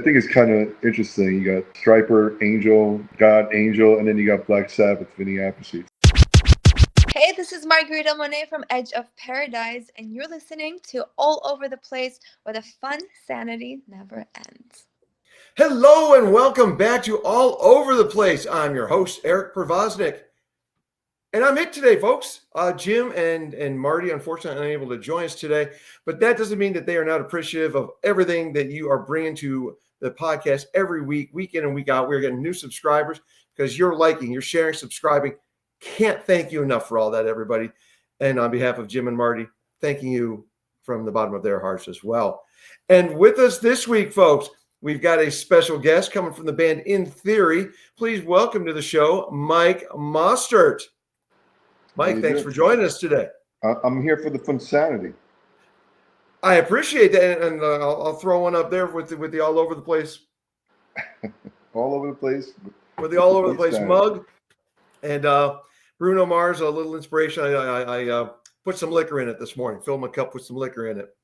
think it's kind of interesting. You got Striper, Angel, God, Angel, and then you got Black Sabbath, Vinny Appleseed. Hey, this is Margarita Monet from Edge of Paradise, and you're listening to All Over the Place, where the fun sanity never ends. Hello and welcome back to All Over the Place. I'm your host, Eric Pervoznik. And I'm it today, folks. Jim and Marty, unfortunately, unable to join us today, but that doesn't mean that they are not appreciative of everything that you are bringing to the podcast every week, week in and week out. We're getting new subscribers because you're liking, you're sharing, subscribing. Can't thank you enough for all that, everybody. And on behalf of Jim and Marty, thanking you from the bottom of their hearts as well. And with us this week, folks, we've got a special guest coming from the band In Theory. Please welcome to the show, Mike Mostert. Mike, thanks for joining us today. I'm here for the fun sanity. I appreciate that, and I'll throw one up there with the all over the place. All over the place. With the all over the place mug. And Bruno Mars, a little inspiration. I put some liquor in it this morning. Filled my cup with some liquor in it.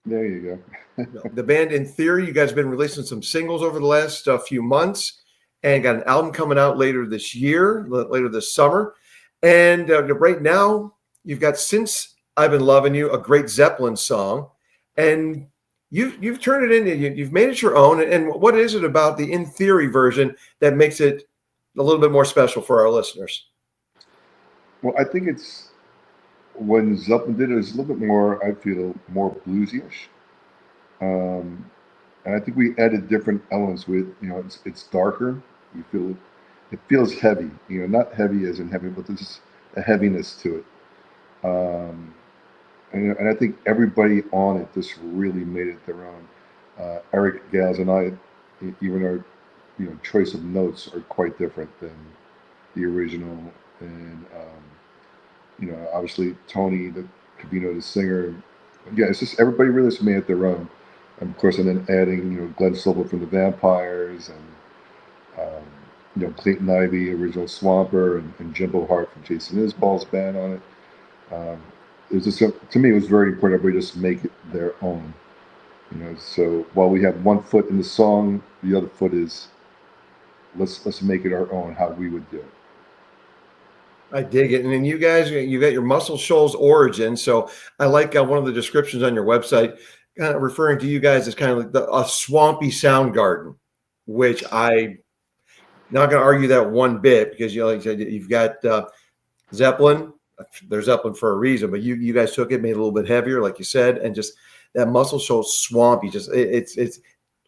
There you go. The band In Theory, you guys have been releasing some singles over the last few months and got an album coming out later this year, later this summer. And right now, you've got Since I've Been Loving You, a great Zeppelin song. And you've turned it into, you've made it your own. And what is it about the In Theory version that makes it a little bit more special for our listeners? Well, I think it's when Zeppelin did it was a little bit more, I feel, more bluesy-ish. And I think we added different elements with, it's darker. You feel it feels heavy, not heavy as in heavy, but there's a heaviness to it. And I think everybody on it just really made it their own. Eric Gales and I, even our choice of notes are quite different than the original. And obviously Tony, the Cabino, the singer. Yeah, it's just everybody really just made it their own. And of course, and then adding Glenn Silver from the Vampires and Clayton Ivey, original Swamper, and Jimbo Hart from Jason Isbell's band on it. It was just, to me, it was very important everybody just make it their own. So while we have one foot in the song, the other foot is let's make it our own, how we would do it. I dig it. And then you guys, you got your Muscle Shoals origin. So I like one of the descriptions on your website, kind of referring to you guys as kind of like a swampy sound garden, which I'm not going to argue that one bit because like you said, you've got Zeppelin. There's Zeppelin for a reason, but you guys took it, made it a little bit heavier, like you said, and just that Muscle Shoals swampy. Just it's a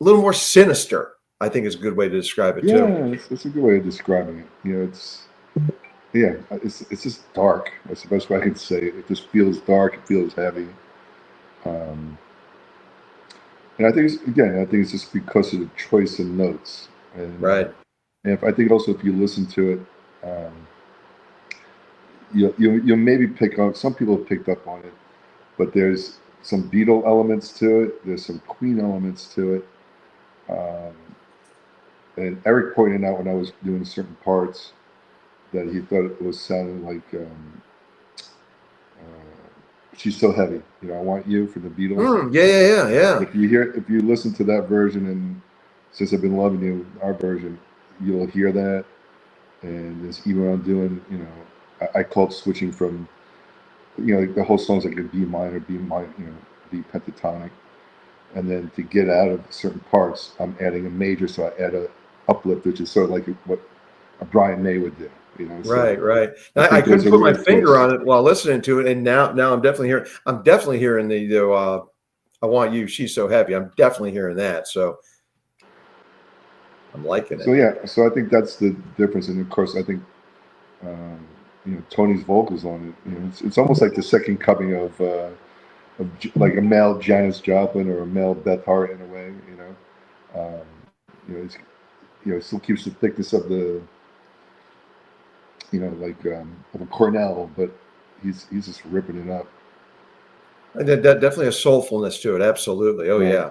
little more sinister. I think is a good way to describe it too. Yeah, it's a good way of describing it. It's just dark. That's the best way I can say it. It just feels dark. It feels heavy. And I think it's just because of the choice of notes. And, right. And I think also if you listen to it, you'll maybe pick up. Some people have picked up on it, but there's some Beatle elements to it. There's some Queen elements to it. And Eric pointed out when I was doing certain parts that he thought it was sounding like She's So Heavy. I Want You for the Beatles. Yeah. If you listen to that version and Since I've Been Loving You, our version, you'll hear that. And it's even when I'm doing, I call it switching from, like the whole song's like a B minor, B pentatonic. And then to get out of certain parts, I'm adding a major, so I add a uplift, which is sort of like what a Brian May would do. Right. I couldn't put my finger on it while listening to it, and now I'm definitely hearing the I Want You, She's So Heavy. I'm definitely hearing that, so I'm liking it. So I think that's the difference, and of course I think Tony's vocals on it. It's almost like the second coming of like a male Janis Joplin or a male Beth Hart in a way. It still keeps the thickness of the. Of a Cornell, but he's just ripping it up. And definitely a soulfulness to it. Absolutely. Oh, yeah.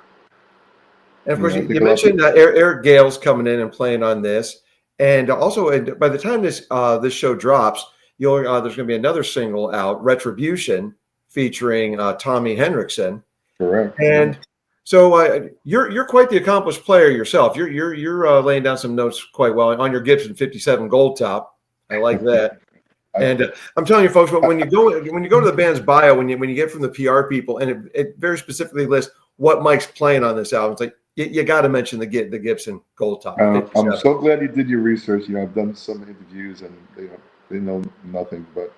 And of course, you mentioned Eric Gales coming in and playing on this, and also by the time this show drops, there's going to be another single out, Retribution, featuring Tommy Henriksen. Correct. And So you're quite the accomplished player yourself. You're laying down some notes quite well on your Gibson 57 Gold Top. I like that. And I'm telling you, folks, when you go to the band's bio, when you get from the PR people, and it very specifically lists what Mike's playing on this album, it's like you got to mention the Gibson Gold Top. I'm so glad you did your research. I've done some interviews, and they know nothing, but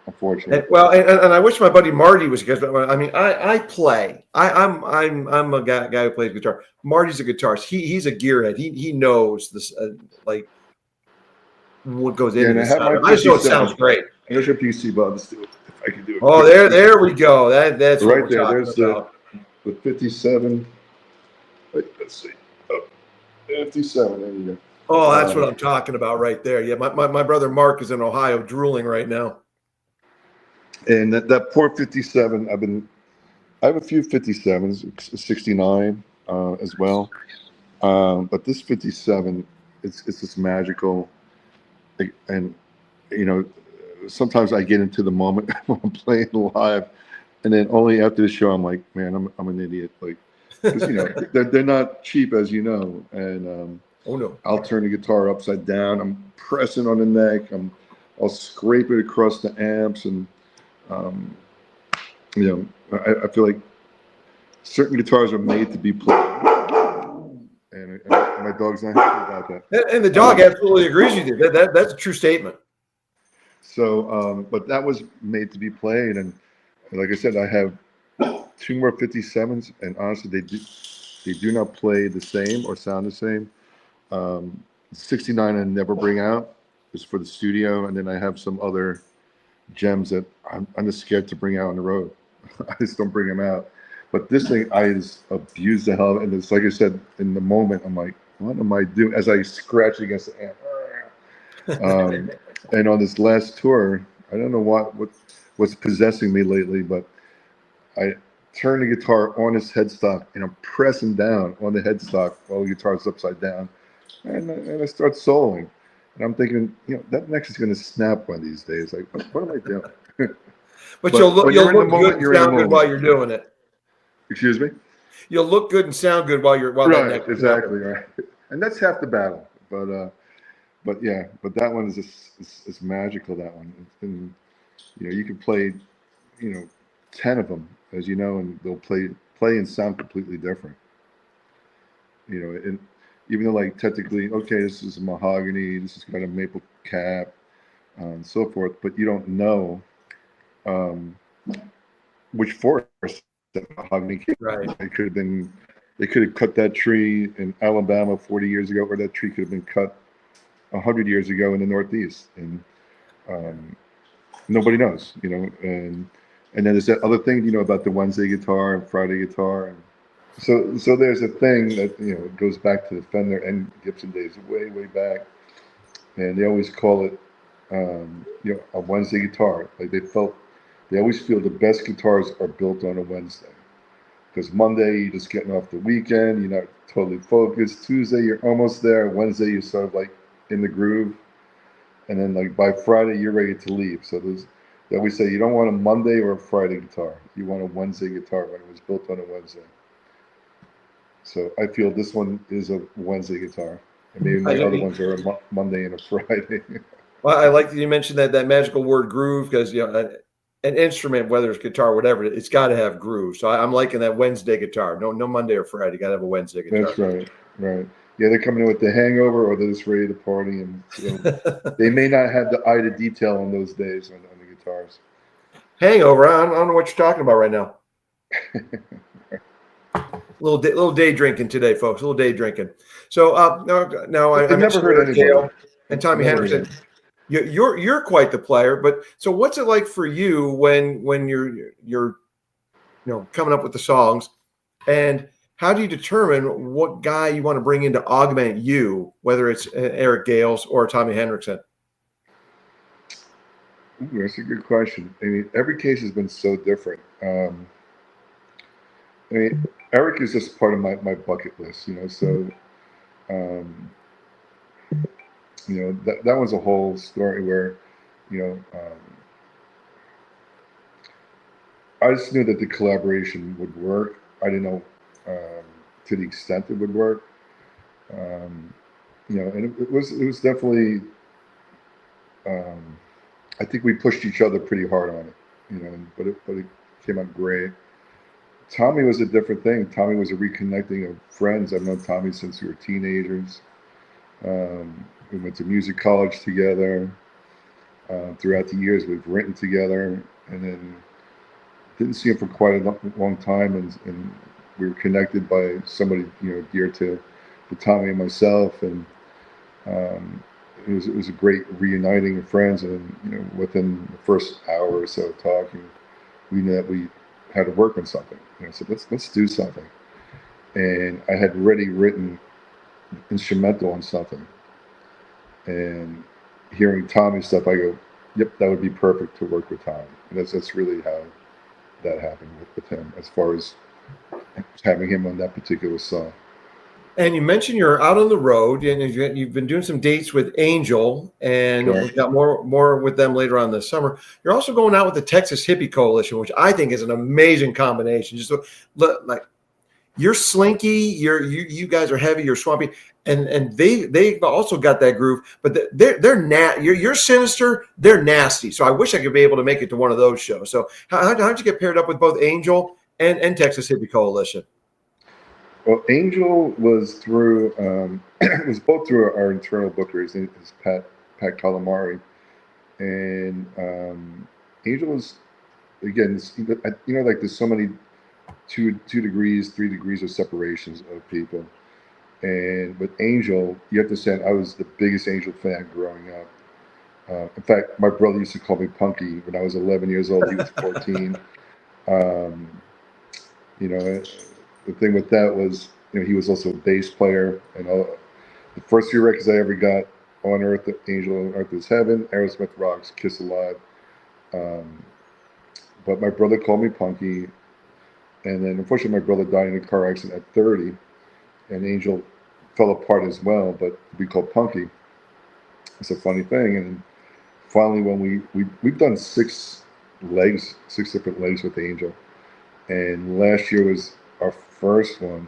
unfortunately. And I wish my buddy Marty was because I mean I play. I'm a guy who plays guitar. Marty's a guitarist. He's a gearhead. He knows this like what goes into this. I just know it sounds great. There's your PC, Bob. Let's do it. If I can do it. Oh, there we go. That's right what there. we're There's about. the 57. Wait, let's see. Oh, 57. There you go. Oh, that's what I'm talking about right there. Yeah, my brother Mark is in Ohio drooling right now. And that poor 57, I have a few 57s, 69 as well. But this 57, it's just magical. And, sometimes I get into the moment when I'm playing live, and then only after the show, I'm like, man, I'm an idiot. Like, 'cause, they're not cheap, as you know. And oh no, I'll turn the guitar upside down. I'm pressing on the neck. I'll scrape it across the amps, and I feel like certain guitars are made to be played. And my dog's not happy about that. And the dog absolutely agrees with you. That's a true statement. So, but that was made to be played, and like I said, I have 2 more 57s, and honestly, they do not play the same or sound the same. 69 I never bring out, just for the studio, and then I have some other gems that I'm just scared to bring out on the road. I just don't bring them out. But this thing, I just abuse the hell, and it's like I said, in the moment, I'm like, what am I doing? As I scratch against the amp. And on this last tour, I don't know what's possessing me lately, but I turn the guitar on its headstock, and I'm pressing down on the headstock while the guitar's upside down, and I start soloing. And I'm thinking, that neck is going to snap one of these days. Like, what am I doing? But you'll look good and sound good while you're doing it. Excuse me? You'll look good and sound good while that neck is exactly right. And that's half the battle. But that one is magical. That one, and you can play, 10 of them, as you know, and they'll play and sound completely different. And even though, like, technically, okay, this is a mahogany, this has got a maple cap, and so forth, but you don't know which forest that mahogany came from. Right. They could have cut that tree in Alabama 40 years ago, or that tree could have been cut 100 years ago in the Northeast, and nobody knows, and then there's that other thing, about the Wednesday guitar and Friday guitar, and so there's a thing that goes back to the Fender and Gibson days, way back, and they always call it a Wednesday guitar. Like, they always feel the best guitars are built on a Wednesday, because Monday you're just getting off the weekend, you're not totally focused. Tuesday you're almost there. Wednesday you're sort of like in the groove, and then like by Friday you're ready to leave. So they always say you don't want a Monday or a Friday guitar, you want a Wednesday guitar when it was built on a Wednesday. So I feel this one is a Wednesday guitar, and maybe my other ones are a Monday and a Friday. Well, I like that you mentioned that magical word groove, because an instrument, whether it's guitar or whatever, it's got to have groove. So I'm liking that Wednesday guitar. No Monday or Friday. Got to have a Wednesday guitar. That's right. Yeah, they're coming in with the hangover, or they're just ready to party, and they may not have the eye to detail on those days on the guitars. Hangover? I don't know what you're talking about right now. little day drinking today, folks. A little day drinking. So now I never heard anybody. And Tommy Henderson. You're quite the player, but so what's it like for you when you're coming up with the songs, and how do you determine what guy you want to bring in to augment you, whether it's Eric Gales or Tommy Henriksen? Ooh, that's a good question. I mean, every case has been so different. Eric is just part of my bucket list, so that was a whole story where, I just knew that the collaboration would work. I didn't know to the extent it would work. And it was definitely. I think we pushed each other pretty hard on it, but it came out great. Tommy was a different thing. Tommy was a reconnecting of friends. I've known Tommy since we were teenagers. We went to music college together. Throughout the years, we've written together, and then didn't see him for quite a long time, and we were connected by somebody dear to Tommy and myself, and um, it was a great reuniting of friends, and within the first hour or so of talking, we knew that we had to work on something. So let's do something, and I had already written instrumental on something, and hearing Tommy's stuff, I go, yep, that would be perfect to work with Tommy. And that's really how that happened with him, as far as having him on that particular song. And you mentioned you're out on the road, and you've been doing some dates with Angel, and Sure. we've got more with them later on this summer. You're also going out with the Texas Hippie Coalition, which I think is an amazing combination. Just like you're slinky, you guys are heavy, you're swampy, and they've also got that groove, but you're sinister, they're nasty. So I wish I could be able to make it to one of those shows. So how'd you get paired up with both Angel and Texas Hippie Coalition? Well, Angel was through it was both through our internal booker. His name is Pat Calamari, and Angel was, again, like there's so many 2 degrees, 3 degrees of separations of people, and with Angel, you have to say I was the biggest Angel fan growing up. In fact, my brother used to call me Punky when I was 11 years old. He was 14. Um, you know, the thing with that was, he was also a bass player, and the first 3 records I ever got on Earth, Angel on Earth is Heaven, Aerosmith Rocks, Kiss Alive. But my brother called me Punky, and then unfortunately my brother died in a car accident at 30, and Angel fell apart as well, but we called Punky. It's a funny thing, and finally when we've done 6 different legs with Angel, and last year was our first one,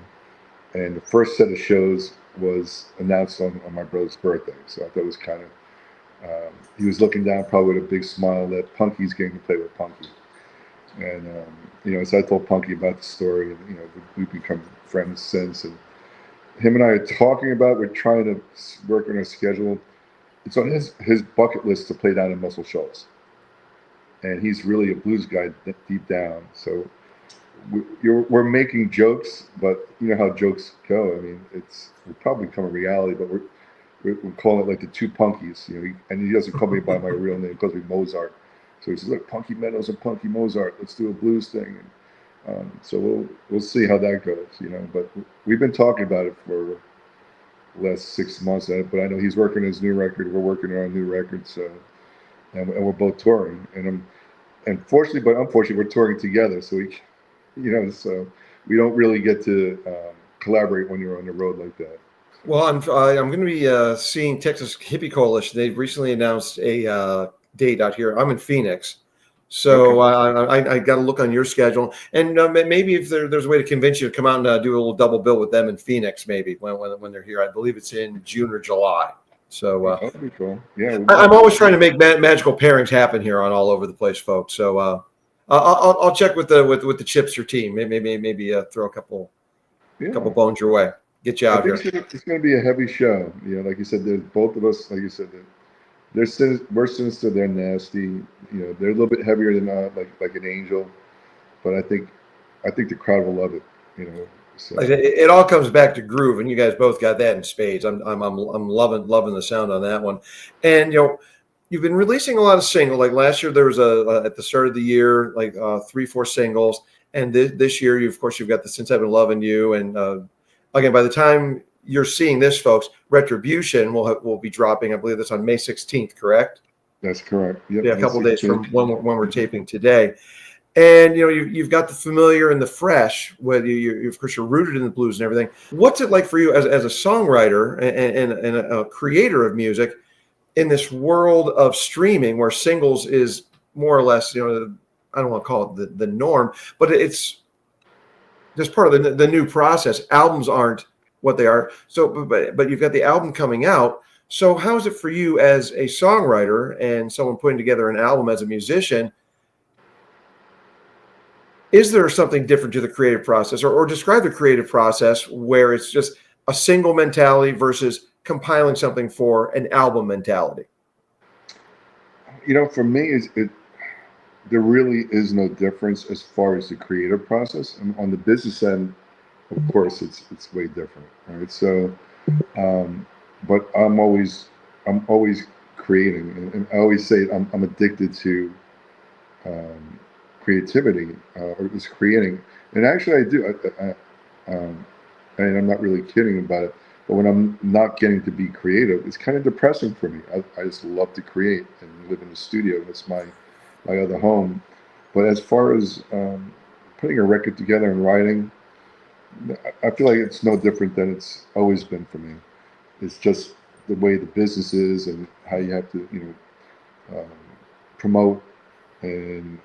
and the first set of shows was announced on my brother's birthday. So I thought it was kind of, he was looking down probably with a big smile that Punky's getting to play with Punky. And, so I told Punky about the story, and, we've become friends since. And him and I are talking about, we're trying to work on a schedule. It's on his bucket list to play down in Muscle Shoals. And he's really a blues guy deep down. So we're making jokes, but you know how jokes go. I mean, will probably become a reality, but we're calling it like the 2 Punkies, and he doesn't call me by my real name, he calls me Mozart. So he says, look, Punky Meadows and Punky Mozart, let's do a blues thing. And, so we'll see how that goes, but we've been talking about it for the last 6 months, but I know he's working on his new record, we're working on a new record, so, and we're both touring, and unfortunately, we're touring together, so so we don't really get to collaborate when you're on the road like that. Well, I'm going to be seeing Texas Hippie Coalition. They've recently announced a date out here. I'm in Phoenix, so okay. I got to look on your schedule, and maybe if there's a way to convince you to come out and do a little double bill with them in Phoenix, maybe when they're here. I believe it's in June or July. So that'd be cool. Yeah, I'm always trying to make magical pairings happen here on All Over the Place, folks. So I'll check with the Chipster team. Maybe throw a couple bones your way. Get you out here. It's going to be a heavy show. Like you said, there's both of us. Like you said, we're sinister. They're nasty. They're a little bit heavier than like an Angel, but I think the crowd will love it. So. It all comes back to groove, and you guys both got that in spades. I'm loving the sound on that one, and you've been releasing a lot of singles. Like last year, there was at the start of the year, like 3-4 singles, and this year, you've got the Since I've Been Loving You, and again, by the time you're seeing this, folks, Retribution will be dropping. I believe that's on May 16th, correct? That's correct. Yep, yeah, a couple of days from when we're taping today. And you've got the familiar and the fresh. Whether you of course you're rooted in the blues and everything. What's it like for you as a songwriter and a creator of music in this world of streaming, where singles is more or less, I don't want to call it the norm, but it's just part of the new process. Albums aren't what they are. So, but you've got the album coming out. So how is it for you as a songwriter and someone putting together an album as a musician? Is there something different to the creative process, or describe the creative process where it's just a single mentality versus compiling something for an album mentality? For me, there really is no difference as far as the creative process. And on the business end, of course, it's way different, right? So, but I'm always creating, and I always say I'm addicted to creativity, or just creating. And actually, I do. And I'm not really kidding about it. But when I'm not getting to be creative, it's kind of depressing for me. I just love to create and live in the studio. That's my other home. But as far as putting a record together and writing, I feel like it's no different than it's always been for me. It's just the way the business is and how you have to, promote and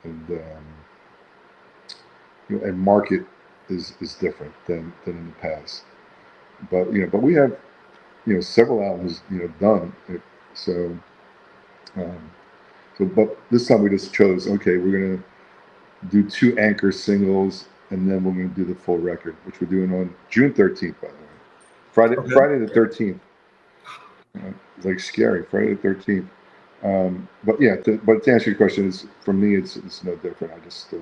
market is different than in the past. But we have several albums done. So um, but this time we just chose, okay, we're gonna do two anchor singles, and then we're gonna do the full record, which we're doing on June 13th, by the way. Okay. Friday the 13th. It's like scary, Friday the 13th. But yeah, but to answer your question, is for me, it's no different. I just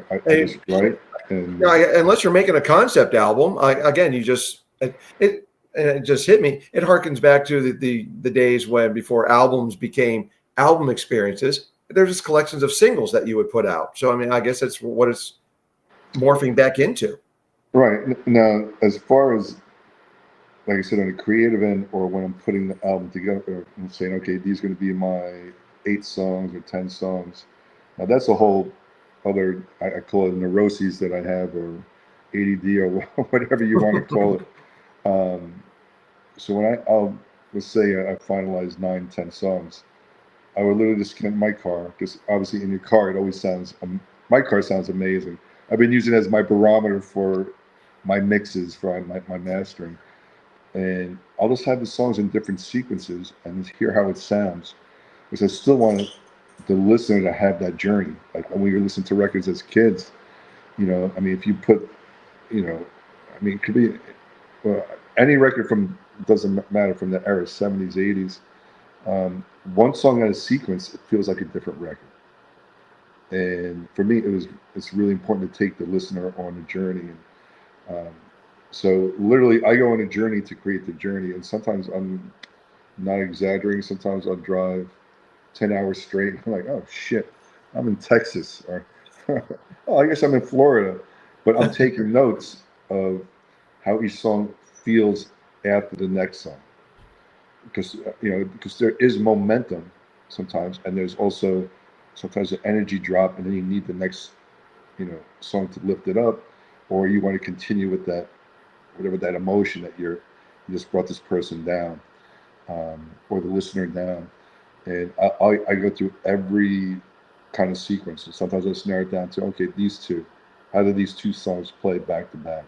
I just write and Unless you're making a concept album, again, it just hit me. It harkens back to the days when before albums became album experiences. There's just collections of singles that you would put out. So I mean, I guess that's what it's morphing back into. right now, as far as like I said, on the creative end, or when I'm putting the album together and saying, okay, these are going to be my 8 songs or 10 songs. Now that's a whole other, I call it neuroses that I have, or ADD, or whatever you want to call it. So when let's say I finalize 9, 10 songs, I would literally just get in my car, because obviously in your car, it always sounds, my car sounds amazing. I've been using it as my barometer for my mixes, for my mastering. And I'll just have the songs in different sequences and just hear how it sounds, because I still want the listener to have that journey. Like when we listen to records as kids, I mean, if you put, I mean, it could be any record from, doesn't matter, from the era, 70s, 80s. One song out of sequence, it feels like a different record. And for me, it's really important to take the listener on a journey. And so literally, I go on a journey to create the journey. And sometimes I'm not exaggerating. Sometimes I'll drive 10 hours straight. I'm like, oh shit, I'm in Texas, or oh, I guess I'm in Florida, but I'm taking notes of how each song feels after the next song, because because there is momentum sometimes, and there's also sometimes an energy drop, and then you need the next song to lift it up, or you want to continue with that, whatever that emotion that you just brought this person down, or the listener down. And I go through every kind of sequence. And sometimes I just narrow it down to, okay, these two, how do these 2 songs play back to back?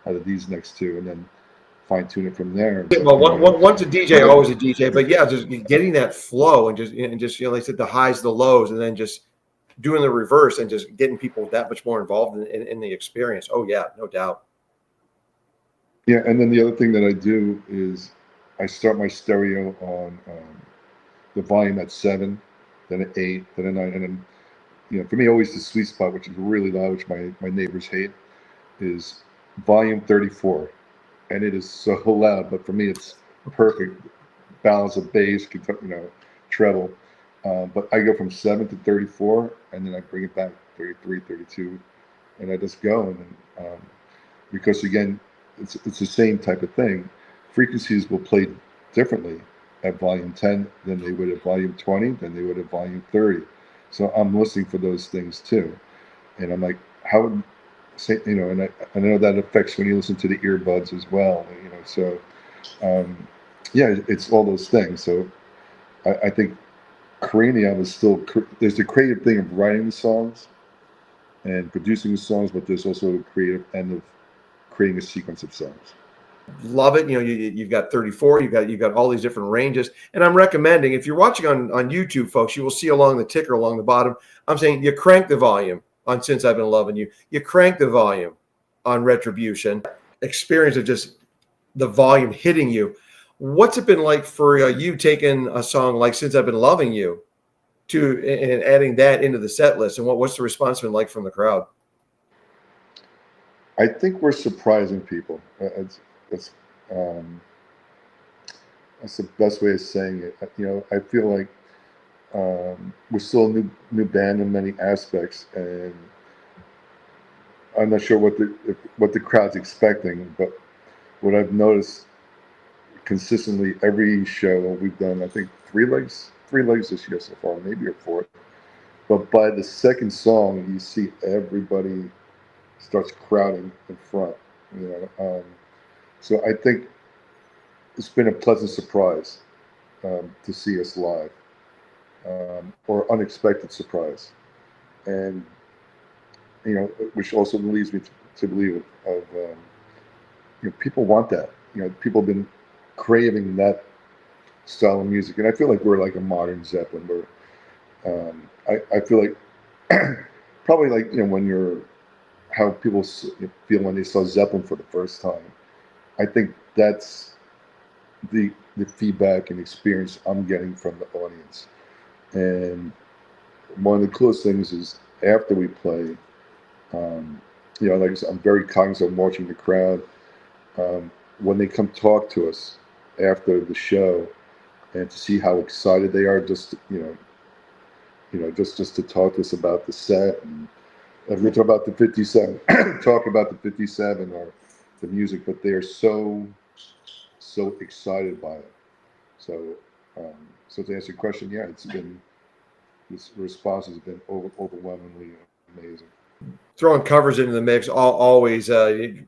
How do these next two? And then fine tune it from there. Well, once a DJ, always a DJ. But yeah, just getting that flow and just like I said, the highs, the lows, and then just doing the reverse and just getting people that much more involved in the experience. Oh yeah, no doubt. Yeah, and then the other thing that I do is I start my stereo on the volume at 7, then at 8, then at 9, and then for me, always the sweet spot, which is really loud, which my neighbors hate, is volume 34, and it is so loud. But for me, it's perfect balance of bass, treble. But I go from 7 to 34, and then I bring it back 33, 32, and I just go. And then, because again, it's the same type of thing. Frequencies will play differently at volume 10 than they would at volume 20, than they would at volume 30. So I'm listening for those things too. And I'm like, how would say, and I know that affects when you listen to the earbuds as well, so yeah, it's all those things. So I think creating the album is still, there's the creative thing of writing the songs, and producing the songs, but there's also the creative end of creating a sequence of songs. Love it. You've got 34, you've got all these different ranges. And I'm recommending, if you're watching on YouTube, folks, you will see along the ticker along the bottom, I'm saying you crank the volume on Since I've Been Loving You. You crank the volume on Retribution. Experience of just the volume hitting you. What's it been like for you taking a song like Since I've Been Loving You and adding that into the set list? And what's the response been like from the crowd? I think we're surprising people. That's the best way of saying it. I feel like we're still a new band in many aspects, and I'm not sure what the crowd's expecting. But what I've noticed consistently every show we've done, I think three legs this year so far, maybe a fourth. But by the second song, you see everybody starts crowding in front. So I think it's been a pleasant surprise to see us live, or unexpected surprise, and which also leads me to believe people want that. People have been craving that style of music, and I feel like we're like a modern Zeppelin. I feel like probably like when you're how people feel when they saw Zeppelin for the first time. I think that's the feedback and experience I'm getting from the audience. And one of the coolest things is after we play, like I said, I'm very cognizant of watching the crowd. When they come talk to us after the show, and to see how excited they are, just just to talk to us about the set, and if we talk about the 57, talk about the 57 or the music, but they are so excited by it. So, so to answer your question, yeah, this response has been overwhelmingly amazing. Throwing covers into the mix, always a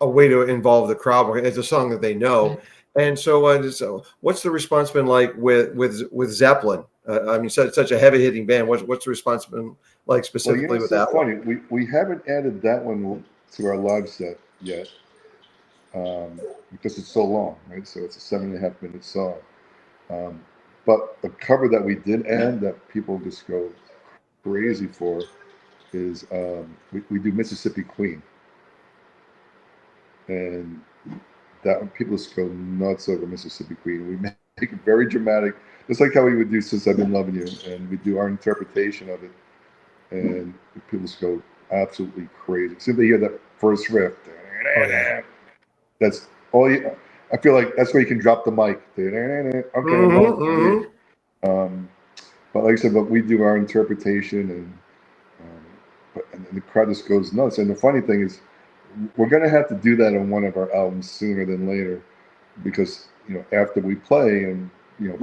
way to involve the crowd. It's a song that they know. And so, what's the response been like with Zeppelin? I mean, such a heavy hitting band. What's the response been like specifically with that funny. One? We haven't added that one to our live set yet, because it's so long, right? So it's a 7.5 minute song. But a cover that we did add that people just go crazy for is we do Mississippi Queen, and that people just go nuts over Mississippi Queen. We make it very dramatic, just like how we would do Since I've Been Loving You, and we do our interpretation of it, and people just go absolutely crazy. So they hear that first riff. That's all you. I feel like that's where you can drop the mic. Okay, but like I said, but we do our interpretation, and the crowd just goes nuts. And the funny thing is, we're going to have to do that on one of our albums sooner than later, because after we play and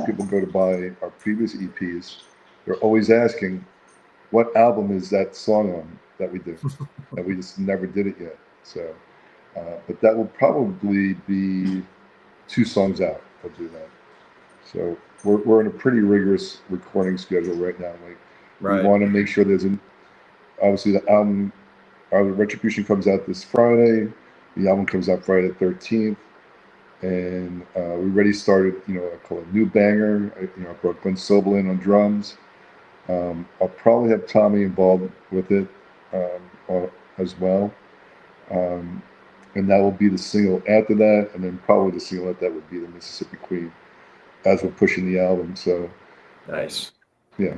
people go to buy our previous EPs, they're always asking, what album is that song on that we did? And we just never did it yet. So, but that will probably be 2 songs out. We'll do that. So we're in a pretty rigorous recording schedule right now. We want to make sure obviously the album. Our Retribution comes out this Friday. The album comes out Friday the 13th, and we already started. I call it New Banger. I brought Glenn Sobel in on drums. I'll probably have Tommy involved with it as well, and that will be the single after that, and then probably the single after that would be the Mississippi Queen, as we're pushing the album. So nice, yeah.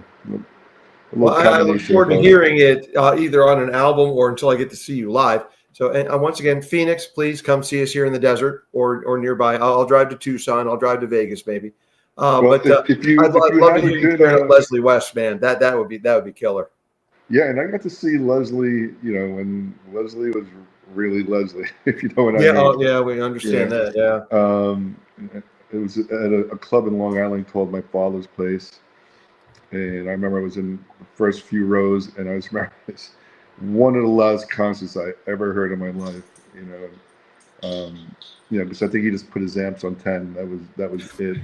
Well, I look forward to hearing it either on an album or until I get to see you live. So, and once again, Phoenix, please come see us here in the desert or nearby. I'll drive to Tucson. I'll drive to Vegas, maybe. But I'd love to hear you turn up Leslie West, man. That would be killer. Yeah, and I got to see Leslie. When Leslie was really Leslie, if you know what I mean. Oh yeah, we understand that. Yeah. It was at a club in Long Island called My Father's Place. And I remember I was in the first few rows, and I was it's one of the loudest concerts I ever heard in my life. Because I think he just put his amps on 10. That was it.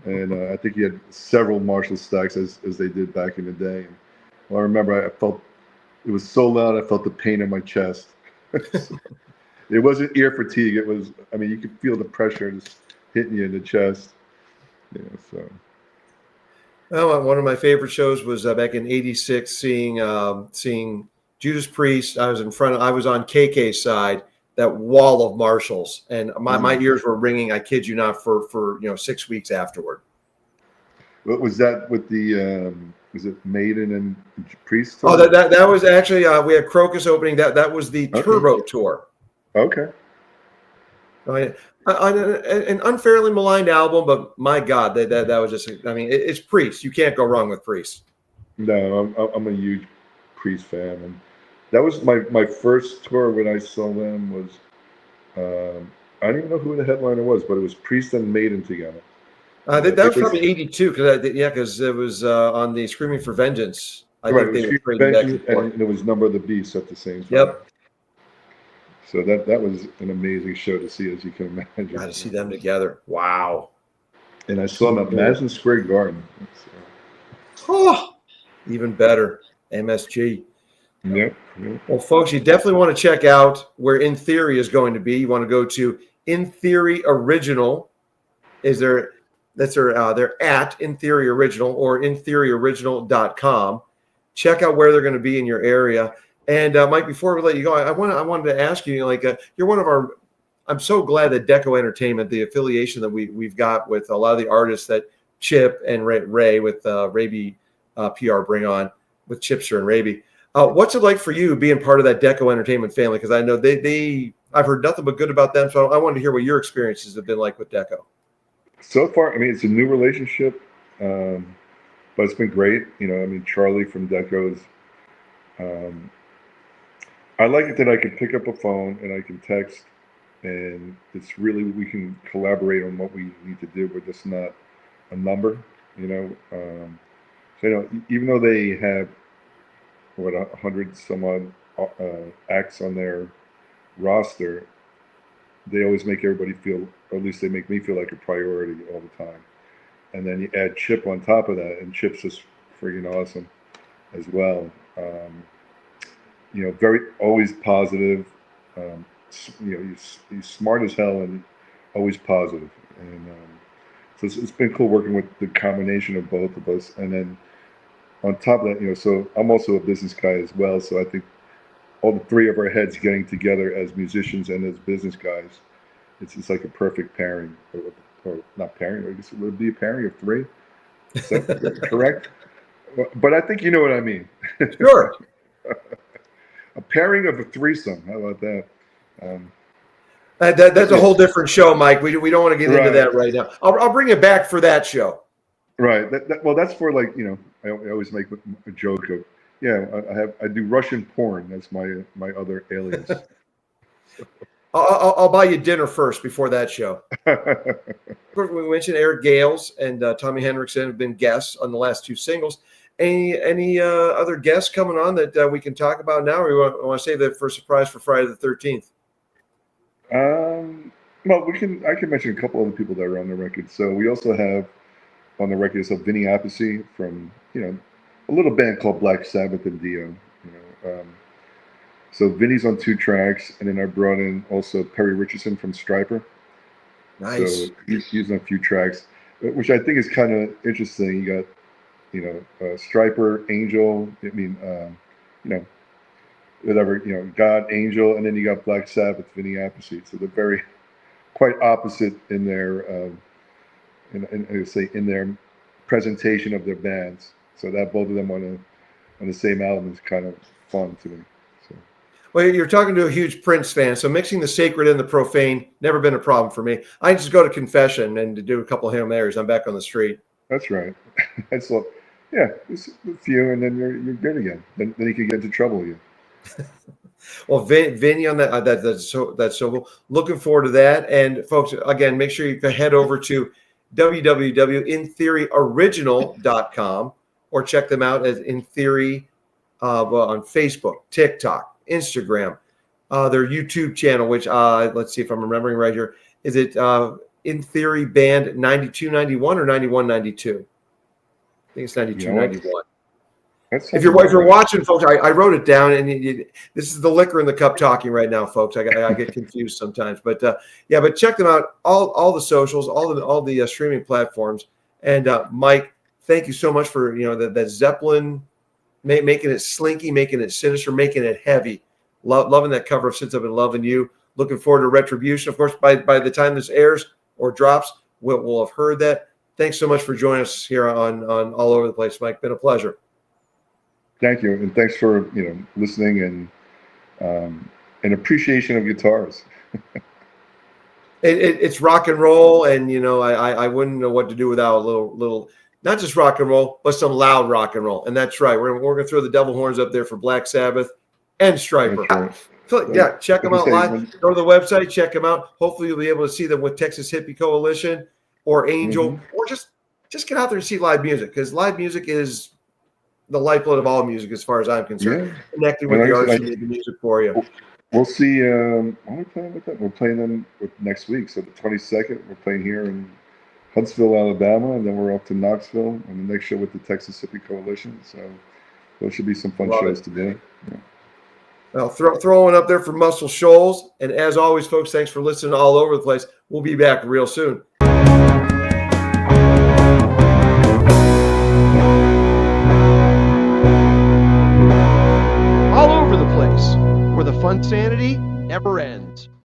And I think he had several Marshall stacks as they did back in the day. And, well, I remember I felt it was so loud I felt the pain in my chest. It wasn't ear fatigue. It was, I mean, you could feel the pressure just hitting you in the chest. So. Well, one of my favorite shows was back in '86, seeing Judas Priest. I was on KK's side, that wall of Marshalls, and my ears were ringing. I kid you not, for 6 weeks afterward. What was that with the? Was it Maiden and Priest? Oh, that was actually we had Crocus opening. That was the Turbo tour. Okay. An unfairly maligned album, but my God, that was just. I mean, it's Priest. You can't go wrong with Priest. No, I'm a huge Priest fan, and that was my first tour when I saw them. Was I don't even know who the headliner was, but it was Priest and Maiden together. That was probably '82 because it was on the Screaming for Vengeance. I think they were trading back and forth. And it was Number of the Beast at the same time. Yep. So that was an amazing show to see, as you can imagine. Got to see them together. Wow. And I saw them at Madison Square Garden. Oh, even better. MSG. Yep. Well, folks, you definitely want to check out where In Theory is going to be. You want to go to In Theory Original. That's they're at In Theory Original or intheoryoriginal.com. Check out where they're going to be in your area. And Mike, before we let you go, I wanted to ask you, you're one of our. I'm so glad that Deco Entertainment, the affiliation that we've got with a lot of the artists that Chip and Ray with Raby PR bring on with Chipster and Raby. What's it like for you being part of that Deco Entertainment family? Because I know I've heard nothing but good about them. So I wanted to hear what your experiences have been like with Deco. So far, I mean, it's a new relationship, but it's been great. Charlie from Deco is. I like it that I can pick up a phone and I can text, and it's really, we can collaborate on what we need to do. We're just not a number, So even though they have 100 some odd acts on their roster, they always make everybody feel, or at least they make me feel like a priority all the time. And then you add Chip on top of that, and Chip's just friggin' awesome as well. Very always positive. He's smart as hell and always positive. And so it's been cool working with the combination of both of us. And then on top of that, so I'm also a business guy as well. So I think all the three of our heads getting together as musicians and as business guys, it's like a perfect pairing. Or not pairing, I guess it would be a pairing of three. Is that correct? But I think you know what I mean. Sure. A pairing of a threesome. How about that? That's a whole different show, Mike. We don't want to get into that right now. I'll bring it back for that show. Right. Well, that's for I always make a joke of, I do Russian porn. That's my other alias. I'll buy you dinner first before that show. We mentioned Eric Gales and Tommy Henriksen have been guests on the last two singles. Any other guests coming on that we can talk about now, or we want to save that for a surprise for Friday the 13th? Well, I can mention a couple other people that are on the record. So we also have on the record Vinny Appice from a little band called Black Sabbath and Dio. So Vinny's on 2 tracks, and then I brought in also Perry Richardson from Stryper. Nice. So he's on a few tracks, which I think is kind of interesting. You got Stryper, Angel. Whatever, God, Angel, and then you got Black Sabbath, Vinny Appice. So they're very quite opposite in their in their presentation of their bands. So that both of them on the same album is kind of fun to me. So. Well, you're talking to a huge Prince fan, so mixing the sacred and the profane never been a problem for me. I just go to confession and to do a couple of Hail Marys. I'm back on the street. That's right. That's all. Yeah, just a few, and then you're good again. Then you can get into trouble again. Well, Vinny on that's so cool. Looking forward to that. And folks, again, make sure you can head over to www.intheoryoriginal.com or check them out as In Theory on Facebook, TikTok, Instagram, their YouTube channel, which let's see if I'm remembering right here. Is it In Theory Band 9291 or 9192? I think it's 9291. If you're watching, folks, I wrote it down, and this is the liquor in the cup talking right now, folks. I get confused sometimes, but yeah, but check them out. All the socials, all the streaming platforms. And Mike, thank you so much for that Zeppelin, making it slinky, making it sinister, making it heavy. Loving that cover of Since I've Been Loving You. Looking forward to Retribution. Of course, by the time this airs or drops, we'll have heard that. Thanks so much for joining us here on All Over the Place, Mike. Been a pleasure. Thank you, and thanks for listening and appreciation of guitars. It's rock and roll, and I wouldn't know what to do without a little not just rock and roll, but some loud rock and roll. And that's right. We're gonna throw the devil horns up there for Black Sabbath and Striper. Right. So, yeah, check them out live. Go to the website, check them out. Hopefully, you'll be able to see them with Texas Hippie Coalition or Angel, or just get out there and see live music, because live music is the lifeblood of all music, as far as I'm concerned. Yeah. Connecting with the artists who made the music for you. We'll see. When are we playing with them? We're playing them next week. So the 22nd, we're playing here in Huntsville, Alabama, and then we're up to Knoxville, and the next show with the Texas Hippie Coalition. So those should be some fun shows to do. Yeah. Well, throw one up there for Muscle Shoals. And as always, folks, thanks for listening All Over the Place. We'll be back real soon. All Over the Place, where the fun sanity never ends.